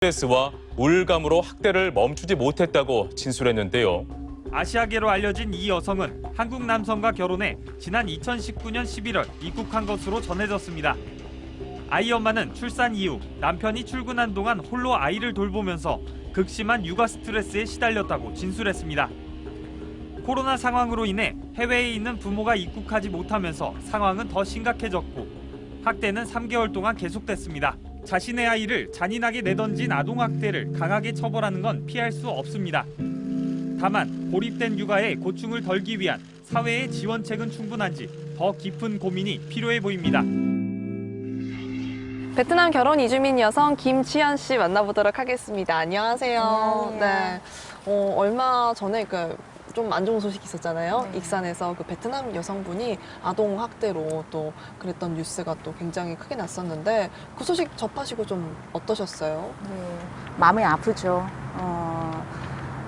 스트레스와 우울감으로 학대를 멈추지 못했다고 진술했는데요. 아시아계로 알려진 이 여성은 한국 남성과 결혼해 지난 2019년 11월 입국한 것으로 전해졌습니다. 아이 엄마는 출산 이후 남편이 출근한 동안 홀로 아이를 돌보면서 극심한 육아 스트레스에 시달렸다고 진술했습니다. 코로나 상황으로 인해 해외에 있는 부모가 입국하지 못하면서 상황은 더 심각해졌고 학대는 3개월 동안 계속됐습니다. 자신의 아이를 잔인하게 내던진 아동학대를 강하게 처벌하는 건 피할 수 없습니다. 다만 고립된 육아의 고충을 덜기 위한 사회의 지원책은 충분한지 더 깊은 고민이 필요해 보입니다. 베트남 결혼 이주민 여성 김지연 씨 만나보도록 하겠습니다. 안녕하세요. 안녕하세요. 네. 얼마 전에 좀 안 좋은 소식이 있었잖아요. 네. 익산에서 베트남 여성분이 아동 학대로 또 그랬던 뉴스가 또 굉장히 크게 났었는데 그 소식 접하시고 좀 어떠셨어요? 네, 마음이 아프죠.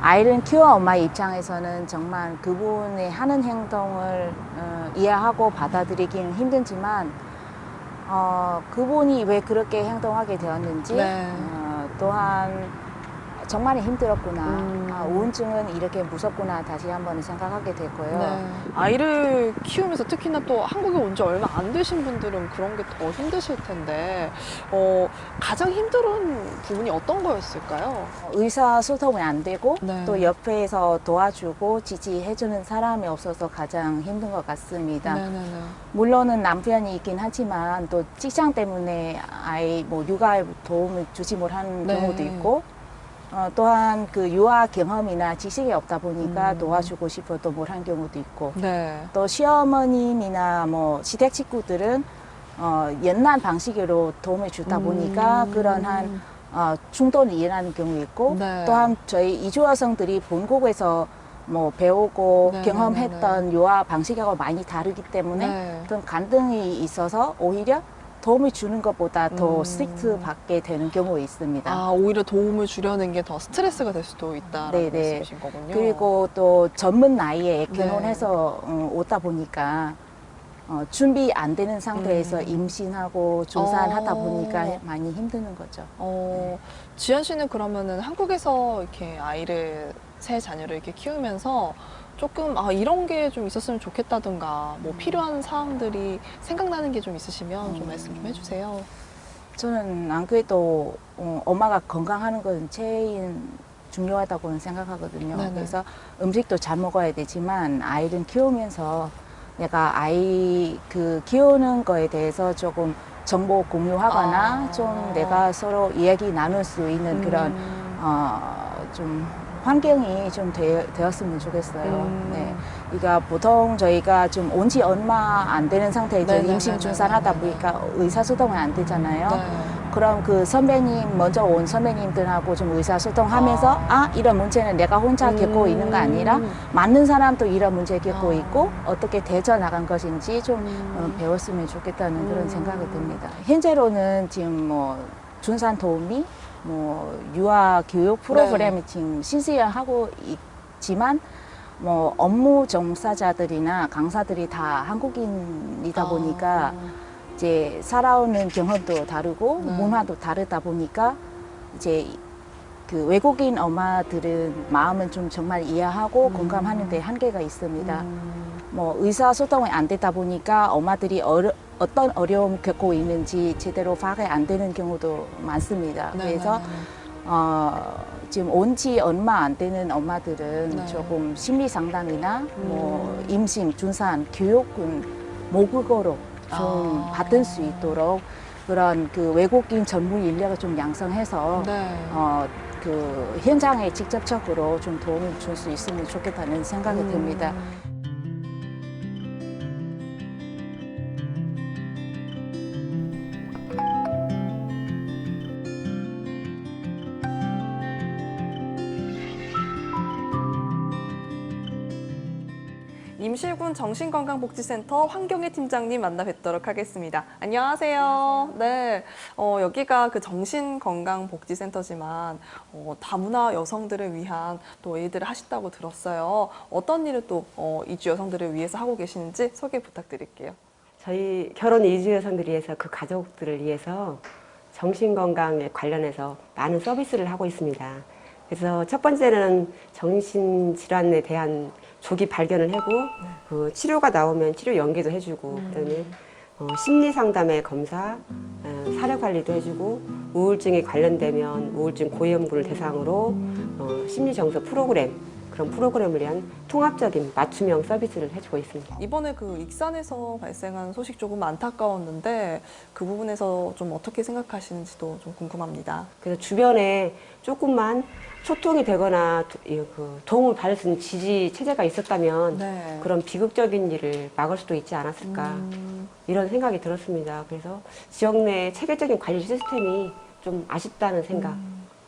아이를 키워 엄마 입장에서는 정말 그분의 하는 행동을 이해하고 받아들이기는 힘들지만 그분이 왜 그렇게 행동하게 되었는지 네. 또한 정말 힘들었구나. 우울증은 이렇게 무섭구나 다시 한번 생각하게 되고요. 네. 아이를 키우면서 특히나 또 한국에 온 지 얼마 안 되신 분들은 그런 게 더 힘드실 텐데 가장 힘든 부분이 어떤 거였을까요? 의사소통이 안 되고 네. 또 옆에서 도와주고 지지해주는 사람이 없어서 가장 힘든 것 같습니다. 네네네. 물론은 남편이 있긴 하지만 또 직장 때문에 아이 육아에 도움을 주지 못하는 네. 경우도 있고 또한 그 유아 경험이나 지식이 없다 보니까 도와주고 싶어도 못한 경우도 있고 네. 또 시어머님이나 시댁 식구들은 옛날 방식으로 도움을 주다 보니까 그런 충돌이 일어나는 경우 있고 네. 또한 저희 이주 여성들이 본국에서 배우고 네, 경험했던 유아 방식하고 많이 다르기 때문에 네. 어떤 갈등이 있어서 오히려 도움을 주는 것보다 더 스트릭트 받게 되는 경우가 있습니다. 오히려 도움을 주려는 게 더 스트레스가 될 수도 있다라는 네네. 말씀이신 거군요. 그리고 또 젊은 나이에 네. 결혼해서 오다 보니까 준비 안 되는 상태에서 임신하고 출산하다 보니까 많이 힘드는 거죠. 지연 씨는 그러면은 한국에서 이렇게 새 자녀를 이렇게 키우면서 조금 이런 게 좀 있었으면 좋겠다든가 필요한 사항들이 생각나는 게 좀 있으시면 좀 말씀 좀 해주세요. 저는 안 그래도 엄마가 건강하는 건 제일 중요하다고는 생각하거든요. 네네. 그래서 음식도 잘 먹어야 되지만 아이를 키우면서 내가 아이 키우는 거에 대해서 조금 정보 공유하거나 좀 내가 서로 이야기 나눌 수 있는 그런 좀 환경이 좀 되었으면 좋겠어요. 네. 그러니까 보통 저희가 좀 온 지 얼마 안 되는 상태에서 네네네네네. 임신 출산하다 보니까 의사소통은 안 되잖아요. 네. 그럼 먼저 온 선배님들하고 좀 의사소통하면서 이런 문제는 내가 혼자 겪고 있는 거 아니라 맞는 사람도 이런 문제 겪고 있고 어떻게 대처 나간 것인지 좀 배웠으면 좋겠다는 그런 생각이 듭니다. 현재로는 지금 준산 도우미, 유아 교육 프로그램이 지금 실시하고 있지만 업무 종사자들이나 강사들이 다 한국인이다 보니까 이제 살아오는 경험도 다르고 문화도 다르다 보니까 이제 그 외국인 엄마들은 마음은 좀 정말 이해하고 공감하는 데 한계가 있습니다. 의사소통이 안 되다 보니까 엄마들이 어떤 어려움 겪고 있는지 제대로 파악이 안 되는 경우도 많습니다. 그래서 지금 온 지 얼마 안 되는 엄마들은 조금 심리 상담이나 임신, 출산, 교육은 모국어로 좀 받을 수 있도록 그런 외국인 전문 인력을 좀 양성해서 현장에 직접적으로 좀 도움을 줄 수 있으면 좋겠다는 생각이 듭니다. 임실군 정신건강복지센터 황경혜 팀장님 만나 뵙도록 하겠습니다. 안녕하세요. 네, 여기가 정신건강복지센터지만 다문화 여성들을 위한 또 일들을 하신다고 들었어요. 어떤 일을 또 이주 여성들을 위해서 하고 계시는지 소개 부탁드릴게요. 저희 결혼 이주 여성들을 위해서 그 가족들을 위해서 정신건강에 관련해서 많은 서비스를 하고 있습니다. 그래서 첫 번째는 정신질환에 대한 조기 발견을 하고 그 치료가 나오면 치료 연계도 해주고 그다음에 심리상담의 검사, 사례관리도 해주고 우울증에 관련되면 우울증 고위험군을 대상으로 심리정서 프로그램 그런 프로그램을 위한 통합적인 맞춤형 서비스를 해주고 있습니다. 이번에 그 익산에서 발생한 소식 조금 안타까웠는데 그 부분에서 좀 어떻게 생각하시는지도 좀 궁금합니다. 그래서 주변에 조금만 소통이 되거나 도움을 받을 수 있는 지지 체제가 있었다면 네. 그런 비극적인 일을 막을 수도 있지 않았을까 이런 생각이 들었습니다. 그래서 지역 내 체계적인 관리 시스템이 좀 아쉽다는 생각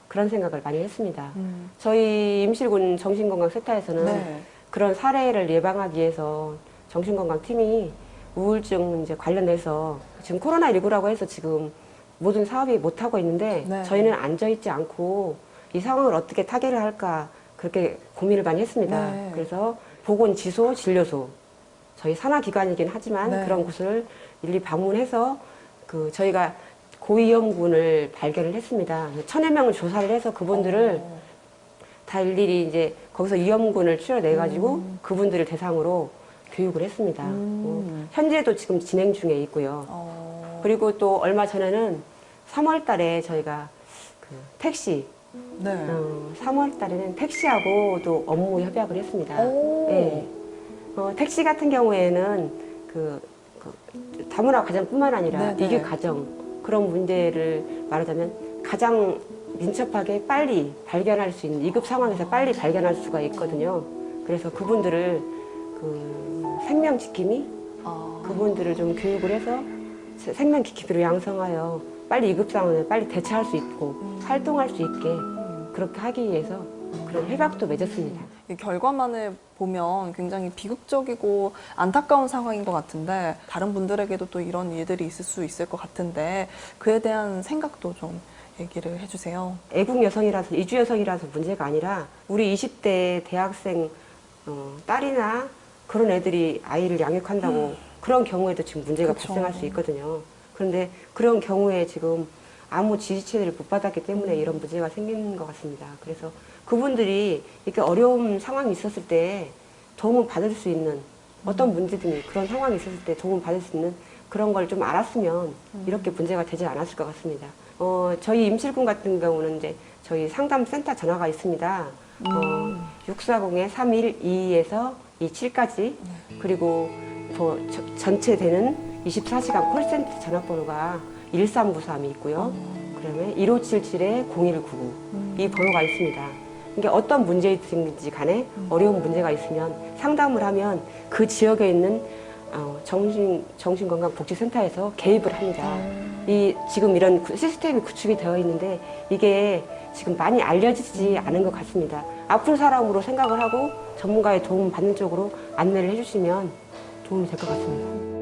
그런 생각을 많이 했습니다. 저희 임실군 정신건강센터에서는 네. 그런 사례를 예방하기 위해서 정신건강팀이 우울증 이제 관련해서 지금 코로나19라고 해서 지금 모든 사업이 못하고 있는데 네. 저희는 앉아있지 않고 이 상황을 어떻게 타개를 할까 그렇게 고민을 많이 했습니다. 네. 그래서 보건지소, 진료소 저희 산하기관이긴 하지만 네. 그런 곳을 일일이 방문해서 그 저희가 고위험군을 발견을 했습니다. 1000여 명을 조사를 해서 그분들을 다 일일이 이제 거기서 위험군을 추려내가지고 그분들을 대상으로 교육을 했습니다. 현재도 지금 진행 중에 있고요. 그리고 또 얼마 전에는 3월 달에 저희가 그 택시, 네. 3월 달에는 택시하고도 업무 협약을 했습니다. 오. 네. 택시 같은 경우에는 다문화 가정뿐만 아니라 네네. 이규 가정 그런 문제를 말하자면 가장 민첩하게 빨리 발견할 수 있는 2급 상황에서 빨리 발견할 수가 있거든요. 그래서 그분들을 그 생명 지킴이 그분들을 좀 교육을 해서 생명 지킴이로 양성하여 빨리 2급 상황에 빨리 대처할 수 있고 활동할 수 있게 그렇게 하기 위해서 그런 협약도 맺었습니다. 이 결과만을 보면 굉장히 비극적이고 안타까운 상황인 것 같은데 다른 분들에게도 또 이런 일들이 있을 수 있을 것 같은데 그에 대한 생각도 좀 얘기를 해주세요. 애국 여성이라서 이주 여성이라서 문제가 아니라 우리 20대 대학생 딸이나 그런 애들이 아이를 양육한다고 그런 경우에도 지금 문제가 그쵸. 발생할 수 있거든요. 그런데 그런 경우에 지금 아무 지지체를 못 받았기 때문에 이런 문제가 생기는 것 같습니다. 그래서 그분들이 이렇게 어려운 상황이 있었을 때 도움을 받을 수 있는 어떤 문제든 그런 상황이 있었을 때 도움을 받을 수 있는 그런 걸 좀 알았으면 이렇게 문제가 되지 않았을 것 같습니다. 저희 임실군 같은 경우는 이제 저희 상담센터 전화가 있습니다. 640-3122에서 27까지 그리고 전체 되는 24시간 콜센터 전화번호가 1393이 있고요. 그다음에 1577-0199 이 번호가 있습니다. 이게 어떤 문제이든지 간에 어려운 문제가 있으면 상담을 하면 그 지역에 있는 정신건강복지센터에서 개입을 합니다. 지금 이런 시스템이 구축이 되어 있는데 이게 지금 많이 알려지지 않은 것 같습니다. 아픈 사람으로 생각을 하고 전문가의 도움을 받는 쪽으로 안내를 해주시면 도움이 될 것 같습니다.